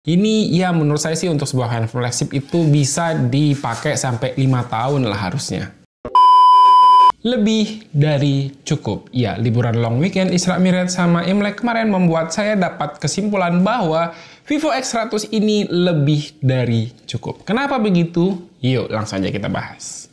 Ini ya menurut saya sih untuk sebuah handphone flagship itu bisa dipakai sampai 5 tahun lah harusnya. Lebih dari cukup. Ya, liburan long weekend Isra Mi'raj sama Imlek kemarin membuat saya dapat kesimpulan bahwa Vivo X100 ini lebih dari cukup. Kenapa begitu? Yuk langsung aja kita bahas.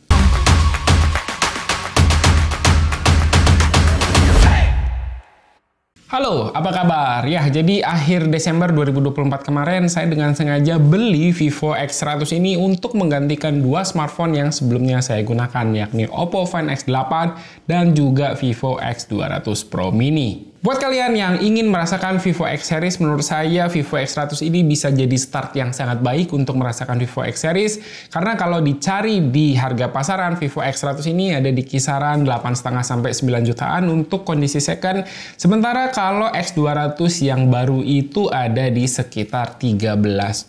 Halo, apa kabar? Ya, jadi akhir Desember 2024 kemarin saya dengan sengaja beli Vivo X100 ini untuk menggantikan dua smartphone yang sebelumnya saya gunakan, yakni Oppo Find X8 dan juga Vivo X200 Pro Mini. Buat kalian yang ingin merasakan Vivo X Series, menurut saya Vivo X100 ini bisa jadi start yang sangat baik untuk merasakan Vivo X Series. Karena kalau dicari di harga pasaran, Vivo X100 ini ada di kisaran 8,5 sampai 9 jutaan untuk kondisi second. Sementara kalau X200 yang baru itu ada di sekitar 13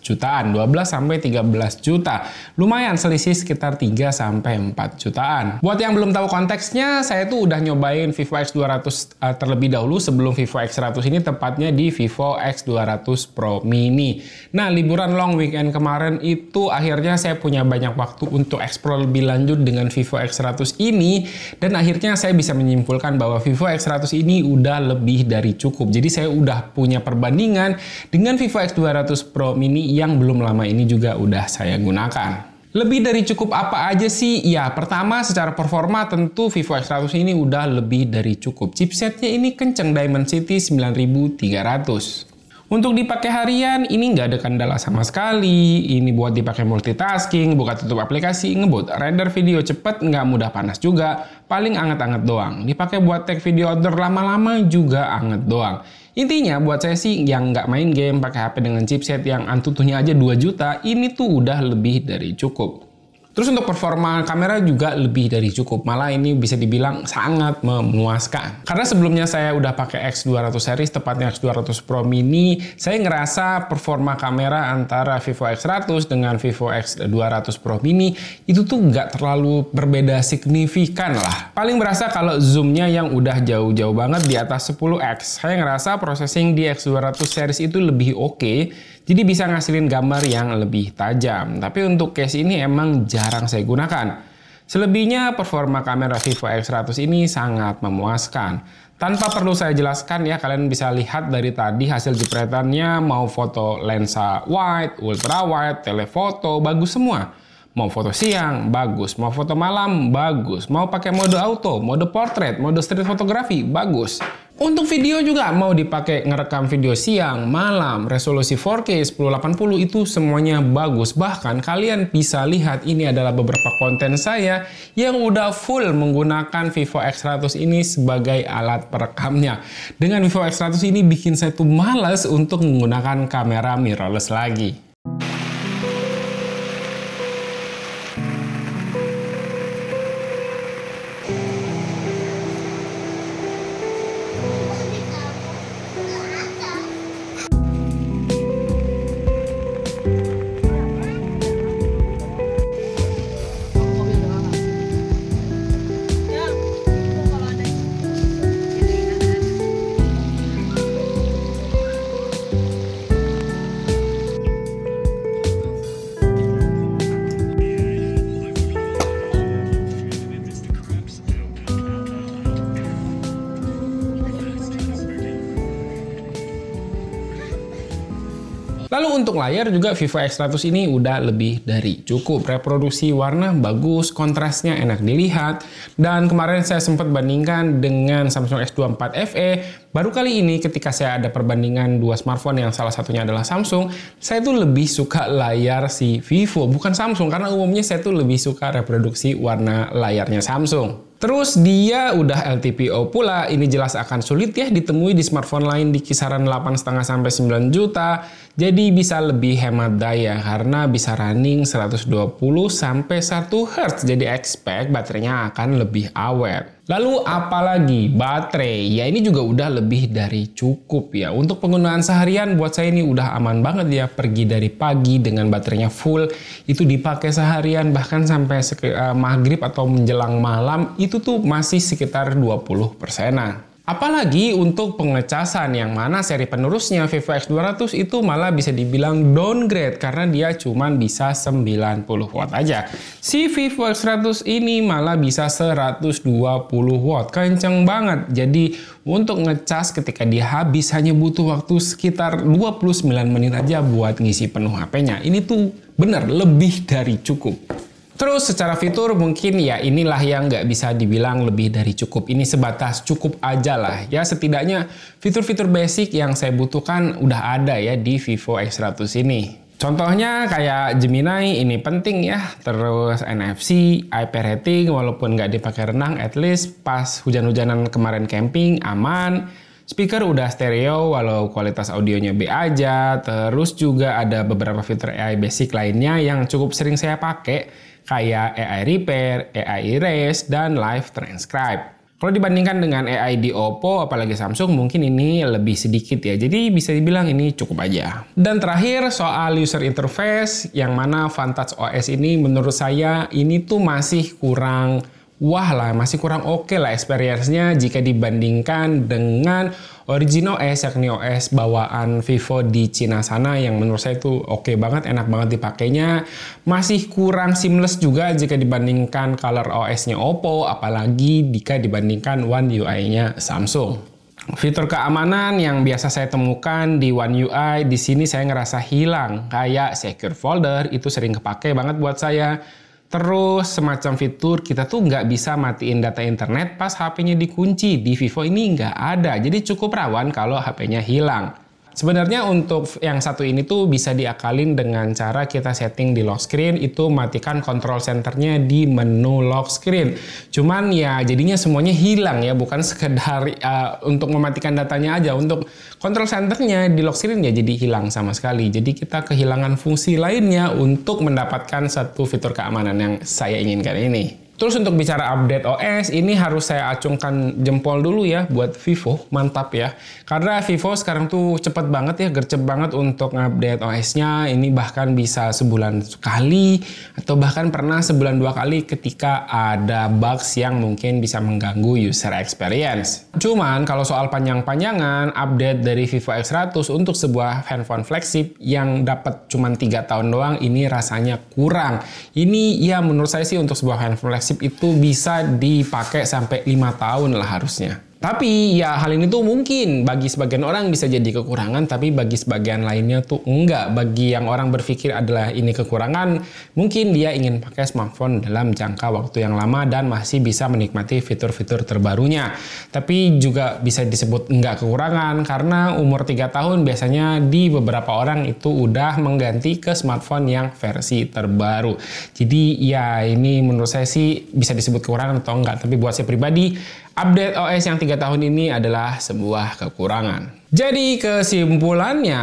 jutaan, 12 sampai 13 juta. Lumayan selisih sekitar 3 sampai 4 jutaan. Buat yang belum tahu konteksnya, saya tuh udah nyobain Vivo X200 terlebih dahulu sebelum Vivo X100 ini, tepatnya di Vivo X200 Pro Mini. Nah, liburan long weekend kemarin itu akhirnya saya punya banyak waktu untuk explore lebih lanjut dengan Vivo X100 ini, dan akhirnya saya bisa menyimpulkan bahwa Vivo X100 ini udah lebih dari cukup. Jadi saya udah punya perbandingan dengan Vivo X200 Pro Mini yang belum lama ini juga udah saya gunakan. Lebih dari cukup apa aja sih? Ya, pertama secara performa tentu Vivo X100 ini udah lebih dari cukup. Chipsetnya ini kenceng, Dimensity 9300. Untuk dipakai harian, ini nggak ada kendala sama sekali. Ini buat dipakai multitasking, buka tutup aplikasi, ngebut. Render video cepet, nggak mudah panas juga. Paling anget-anget doang. Dipakai buat take video order lama-lama juga anget doang. Intinya buat saya sih yang nggak main game pakai HP dengan chipset yang antutuhnya aja 2 juta, ini tuh udah lebih dari cukup. Terus untuk performa kamera juga lebih dari cukup. Malah ini bisa dibilang sangat memuaskan. Karena sebelumnya saya udah pakai X200 series, tepatnya X200 Pro Mini, saya ngerasa performa kamera antara Vivo X100 dengan Vivo X200 Pro Mini itu tuh nggak terlalu berbeda signifikan lah. Paling berasa kalau zoomnya yang udah jauh-jauh banget di atas 10x. Saya ngerasa processing di X200 series itu lebih oke. Jadi bisa ngasilin gambar yang lebih tajam. Tapi untuk case ini emang jarang saya gunakan. Selebihnya performa kamera Vivo X100 ini sangat memuaskan. Tanpa perlu saya jelaskan ya, kalian bisa lihat dari tadi hasil jepretannya, mau foto lensa wide, ultra wide, telefoto, bagus semua. Mau foto siang, bagus. Mau foto malam, bagus. Mau pakai mode auto, mode portrait, mode street fotografi, bagus. Untuk video juga mau dipakai ngerekam video siang, malam, resolusi 4K 1080 itu semuanya bagus. Bahkan kalian bisa lihat ini adalah beberapa konten saya yang udah full menggunakan Vivo X100 ini sebagai alat perekamnya. Dengan Vivo X100 ini bikin saya tuh malas untuk menggunakan kamera mirrorless lagi. Lalu untuk layar juga Vivo X100 ini udah lebih dari cukup. Reproduksi warna bagus, kontrasnya enak dilihat. Dan kemarin saya sempat bandingkan dengan Samsung S24 FE. Baru kali ini ketika saya ada perbandingan dua smartphone yang salah satunya adalah Samsung, saya tuh lebih suka layar si Vivo, bukan Samsung. Karena umumnya saya tuh lebih suka reproduksi warna layarnya Samsung. Terus dia udah LTPO pula, ini jelas akan sulit ya ditemui di smartphone lain di kisaran 8,5 sampai 9 juta. Jadi bisa lebih hemat daya karena bisa running 120 sampai 1 Hz. Jadi expect baterainya akan lebih awet. Lalu apalagi baterai, ya ini juga udah lebih dari cukup ya. Untuk penggunaan seharian buat saya ini udah aman banget ya. Pergi dari pagi dengan baterainya full, itu dipakai seharian bahkan sampai maghrib atau menjelang malam itu tuh masih sekitar 20%-an. Apalagi untuk pengecasan yang mana seri penerusnya Vivo X200 itu malah bisa dibilang downgrade karena dia cuma bisa 90 watt aja. Si Vivo X100 ini malah bisa 120 watt, kenceng banget. Jadi untuk ngecas ketika dia habis hanya butuh waktu sekitar 29 menit aja buat ngisi penuh HP-nya. Ini tuh bener lebih dari cukup. Terus secara fitur mungkin ya inilah yang nggak bisa dibilang lebih dari cukup. Ini sebatas cukup aja lah. Ya setidaknya fitur-fitur basic yang saya butuhkan udah ada ya di Vivo X100 ini. Contohnya kayak Gemini ini penting ya. Terus NFC, IP rating walaupun nggak dipakai renang, at least pas hujan-hujanan kemarin camping aman. Speaker udah stereo walau kualitas audionya B aja. Terus juga ada beberapa fitur AI basic lainnya yang cukup sering saya pakai. Kayak AI Repair, AI Erase, dan Live Transcribe. Kalau dibandingkan dengan AI di Oppo, apalagi Samsung, mungkin ini lebih sedikit ya. Jadi bisa dibilang ini cukup aja. Dan terakhir soal user interface, yang mana Vantage OS ini menurut saya ini tuh masih kurang wah lah, masih kurang oke lah experience-nya jika dibandingkan dengan Origin OS, yakni OS bawaan Vivo di Cina sana yang menurut saya itu oke banget, enak banget dipakainya. Masih kurang seamless juga jika dibandingkan Color OS-nya Oppo, apalagi jika dibandingkan One UI-nya Samsung. Fitur keamanan yang biasa saya temukan di One UI, di sini saya ngerasa hilang. Kayak Secure Folder, itu sering kepake banget buat saya. Terus semacam fitur kita tuh nggak bisa matiin data internet pas HP-nya dikunci. Di Vivo ini nggak ada, jadi cukup rawan kalau HP-nya hilang. Sebenarnya untuk yang satu ini tuh bisa diakalin dengan cara kita setting di lock screen, itu matikan control centernya di menu lock screen. Cuman ya jadinya semuanya hilang ya, bukan sekedar untuk mematikan datanya aja. Untuk control centernya di lock screen ya jadi hilang sama sekali. Jadi kita kehilangan fungsi lainnya untuk mendapatkan satu fitur keamanan yang saya inginkan ini. Terus untuk bicara update OS, ini harus saya acungkan jempol dulu ya buat Vivo, mantap ya. Karena Vivo sekarang tuh cepet banget ya, gercep banget untuk update OS-nya. Ini bahkan bisa sebulan sekali, atau bahkan pernah sebulan 2 kali ketika ada bugs yang mungkin bisa mengganggu user experience. Cuman kalau soal panjang-panjangan, update dari Vivo X100 untuk sebuah handphone flagship yang dapat cuma 3 tahun doang, ini rasanya kurang. Ini ya menurut saya sih untuk sebuah handphone flagship itu bisa dipakai sampai 5 tahun lah harusnya. Tapi ya hal ini tuh mungkin bagi sebagian orang bisa jadi kekurangan, tapi bagi sebagian lainnya tuh enggak. Bagi yang orang berpikir adalah ini kekurangan, mungkin dia ingin pakai smartphone dalam jangka waktu yang lama dan masih bisa menikmati fitur-fitur terbarunya. Tapi juga bisa disebut enggak kekurangan karena umur 3 tahun biasanya di beberapa orang itu udah mengganti ke smartphone yang versi terbaru. Jadi ya ini menurut saya sih bisa disebut kekurangan atau enggak, tapi buat saya pribadi update OS yang 3 tahun ini adalah sebuah kekurangan. Jadi kesimpulannya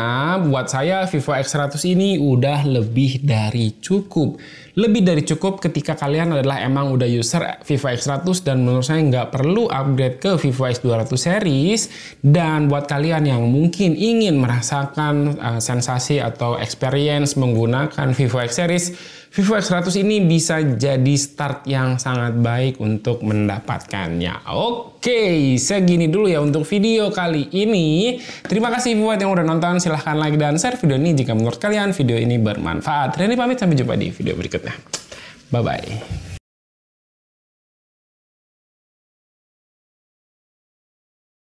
buat saya Vivo X100 ini udah lebih dari cukup. Lebih dari cukup ketika kalian adalah emang udah user Vivo X100 dan menurut saya nggak perlu upgrade ke Vivo X200 series. Dan buat kalian yang mungkin ingin merasakan sensasi atau experience menggunakan Vivo X series, Vivo X100 ini bisa jadi start yang sangat baik untuk mendapatkannya. Oke, segini dulu ya untuk video kali ini. Terima kasih buat yang udah nonton. Silahkan like dan share video ini jika menurut kalian video ini bermanfaat. Reni pamit, sampai jumpa di video berikutnya. Bye-bye.